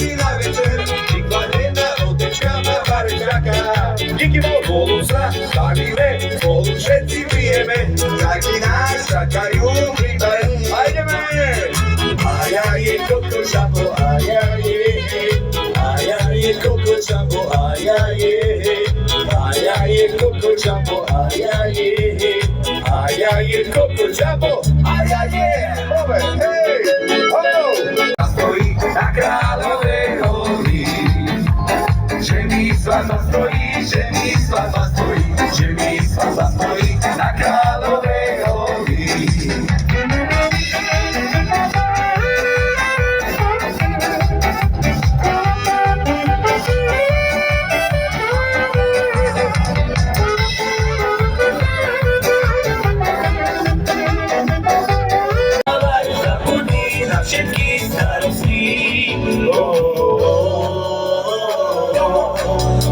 si na večer, vykladena otečka na barčaka. Díky bolu sa bavíme, spolu všetci pijeme, taký nás čakajú pri bare. A ideme! A ja je Coco Jumbo, a ja je Coco Jumbo, a ja je Coco Jumbo, a ja je Coco Jumbo, a ja je, hej, ho! A stojí na Kráľovej holi, že mi svadba stojí, že mi svadba stojí, že mi svadba stojí na Kráľovej holi.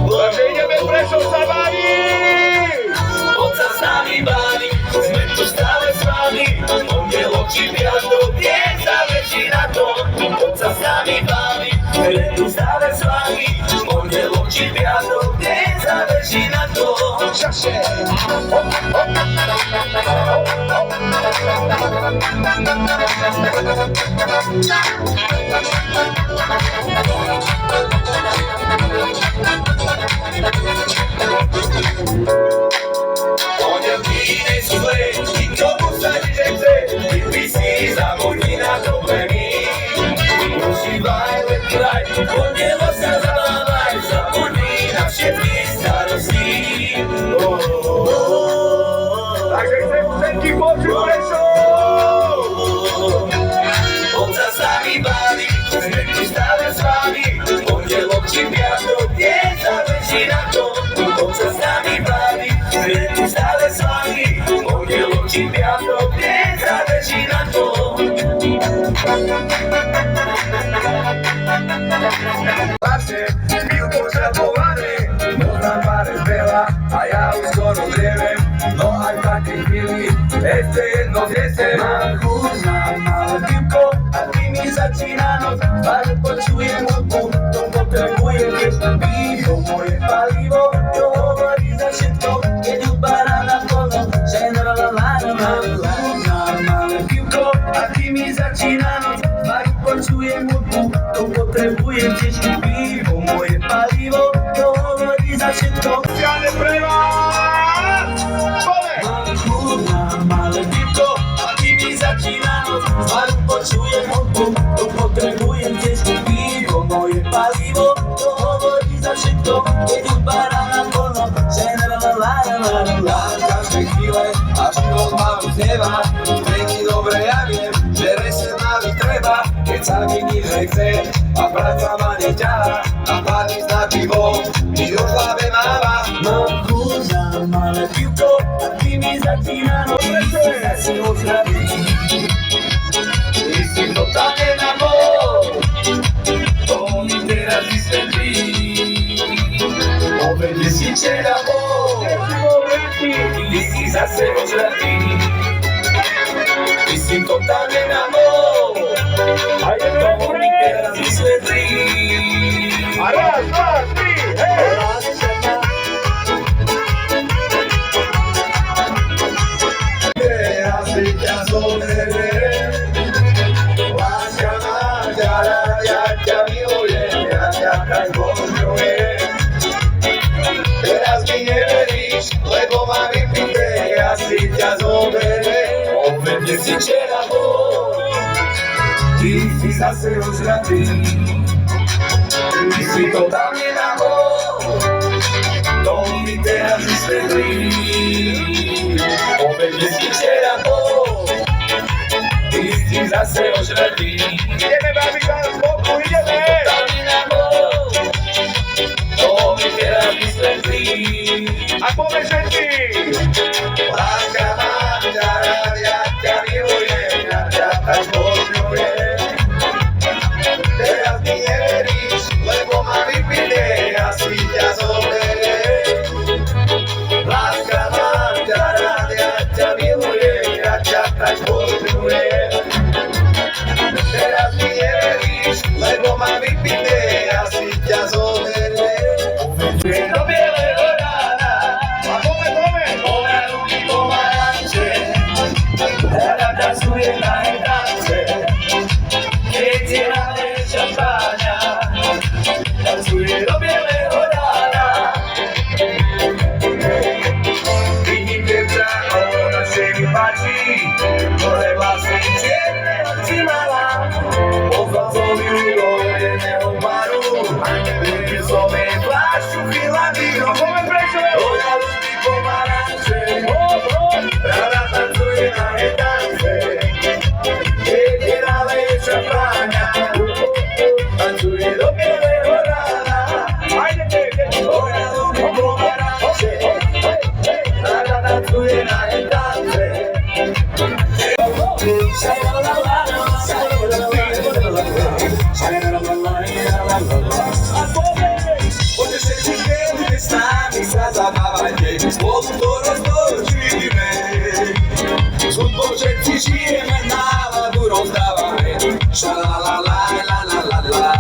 Takže ideme Prešov sa baví! On sa s nami baví, sme tu stále s vami. Pondelok či piatok, nie záleží na tom. On sa s nami baví, sme tu stále s vami. Pondelok či piatok, nie záleží na tom. Šaše! Pondelky nie sú zlé, nikomu sa nič nechce. Vypí si, zabudni na problémy. Užívaj, let kraj, pondelok sa zabávaj. Zabudni na všetky starosti. Takže chcem všetkých počuť Prešov! On sa s nami baví, sme tu stále s vami. Pondelok či piatok, nie záleží na tom. On sa s nami baví, sme tu stále s vami. Pondelok či piatok, nie záleží na tom. Vlastne, pijú požadované, možná pár veľa a ja už skoro drievem. No aj v takej chvíli, ešte jedno zjesem. Mám chuť na malé pivko a tým mi začína noc. Stále počujem hudbu, to potrebujem tiež pivo. Moje palivo, to hovorí za všetko, keď hudba rána plno. Že mám chuť na malé pivko a tým mi začína noc. Stále počujem hudbu, to potrebujem tiež pivo. Moje palivo, to hovorí za všetko. Speciálne pre vás! Mám chuť na malé pivko a tým mi začína noc. Stále počujem hudbu, to potrebujem tiež pivo. Moje palivo, to hovorí za všetko, keď hudba rána plno. Že každej chvíle a život ma uznieva. Není dobre, ja viem, že reset mali treba. Keď sa mi nič nechce a práca ma neťahá a padni na pivo, mi do hlave máva. Mám chuť na malé pivko a ty mi začína noc. Zase ozdraví. Ty si totálne na bol, to mi teraz vysvetlí. Obede si včera bol, ty si zase ozdraví. Ty si totálne na bol, to mi teraz vysvetlí. A raz, dva, tri, hej! Ja si ťa zoberiem, láska má ťa rád, ja ťa milujem, ja ťa tak poľubujem. Teraz mi neveríš, lebo mám vypité, ja si ťa zoberiem. Opäť si včera bol, ty si zase ozratý. Ty si totálne na bol, to mi teraz vysvetlí. Opäť si včera bol, ty si zase ožratý. Ideme, babi, z boku, ideme! Totálne na bol, to mi teraz vysvetlí. A poďme všetci! Láska mám ťa rád, ja ťa milujem, ja ťa tak poľubujem. Teraz mi neveríš, lebo mám vypité, ja si ťa zoberiem. Láska mám ťa rád, ja ťa milujem, ja ťa tak poľubujem. Teraz mi neveríš, pracuje do bieleho rána. Ona do mňa pomaranče, rada tancuje na gitárce. Poďte všetci keľuke s nami sa zabávajte, spolu to roztočíme. S hudbou všetci žijeme, náladu rozdávame. Šalalalajlalalala.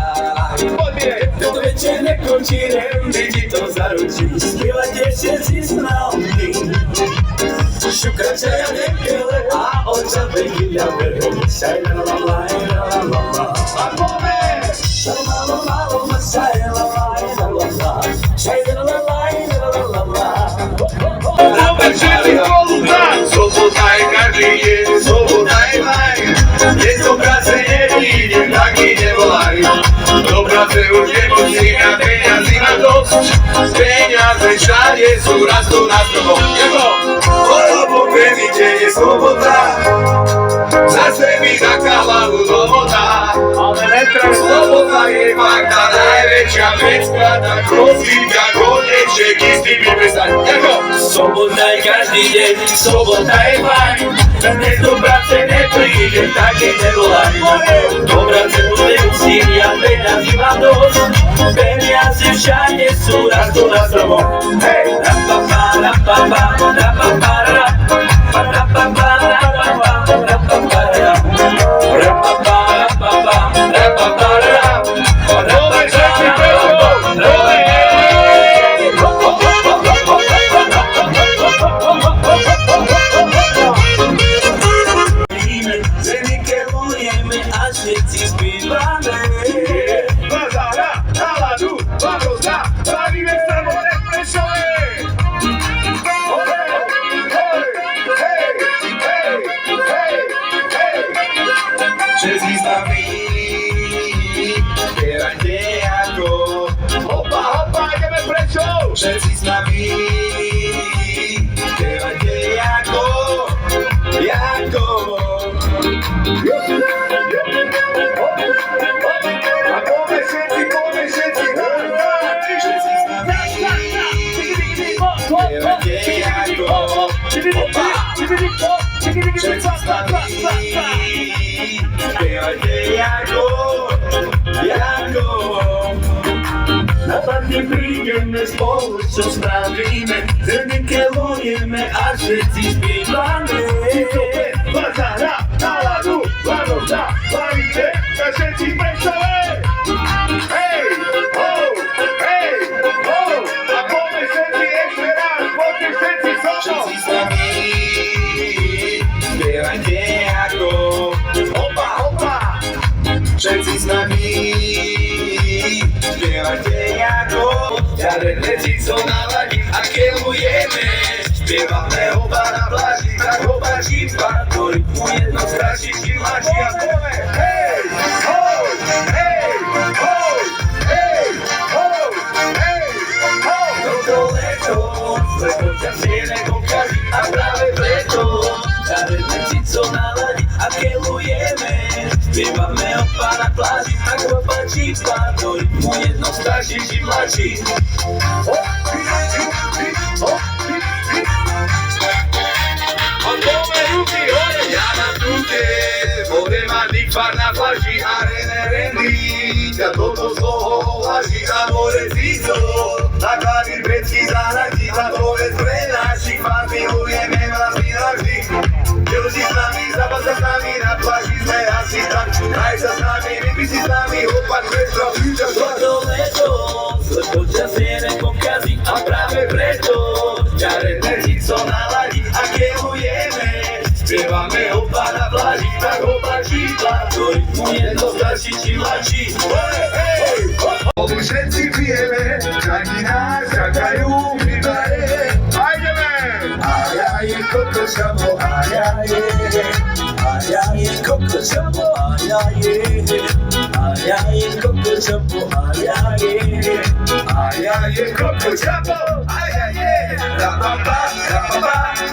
Tento večer nekončí, rendy ti to zaručí. Spievate všetci s nami. Šukačaja nekele a oča begiľave. Šalalalajlalalala. A poďme! Šalalalala, šalalalajlalalala. Šalalalajlalalala. Sobota je každý deň, sobota je fajn. Keď do práce neprídem, tak mi nevolaj. Do práce už nemusím a peniazy mám dosť. Peniaze všade sú, rastú na stromom. Lebo verite, je sobota. Zase mi taká hlavu domotá. Sobota je fakt tá najväčšia pecka, tak prosím ťa konečne kysty vypesať. Sobota je každý deň, sobota je fajn. Dnes do práce neprídem, tak jej nevolaj. Do práce už nemusím, ja peniazy mám dosť. Peniazy všade sú, rastú na stromom. Hej! Rapapa, rapapa, rapapa, rapapa, rapapa, rapapa, rapapa, rapapa, rapapa, Všetci s nami, spievajte ako. Hopa, hopa, ideme prečo? Všetci s nami, spievajte ako. Jako. A poďme všetci, všetci s nami, spievajte ako. Hopa. Všetci s nami, spievajte jako. Na party prídeme, spolu čo spravíme. Zrnike lojeme a všetci spievame. Bazara, náladu, lanovca, bavíte, a všetci prečave. Hej, ho, a poďme všetci ešte raz, poďte všetci so mnou. Všetci s nami, spievajte ako. Hopa, hopa. Všetci s nami, spievajte ako. Ďarené cico naladí a kelujeme. Spievame hopa na pláži, tak hopa šípa, ktorý tu jedno straší, kým máši a poďme. Hej, ho, hej, ho, hej, ho, hej, ho. Toto leto, lebo ťa siene pokaží a práve preto ďarené cico naladí a kelujeme. Spievame hopa na pláži, tak hopa šípa, ktorý tu jedno straší, kým máši. Far na pláži a rendy, ťa toto slovo hlaží a more zizo. Na klavír vecky zahradí, za povedz pre našich far milujeme vás vynavždy. Delží s nami, zápas sa s nami, na pláži sme asi tak. Hraj sa s nami, vypí si s nami, opak retro, future shock. Toto leto, lebo ťa siene pokazí a práve preto ďarené cico naladí a kelujeme. Spievame hopa na pláži, tak hopa šípa, ktorý tu jedno starší či mladší. Lebo všetci pijeme, čaky nás čakajú pri bare. Hajdeme! A ja je koko šamo, a ja je. A ja je koko šamo, a ja je. A ja je koko šamo, a ja je. A ja je koko šamo, a ja je. Rapapa, rapapa.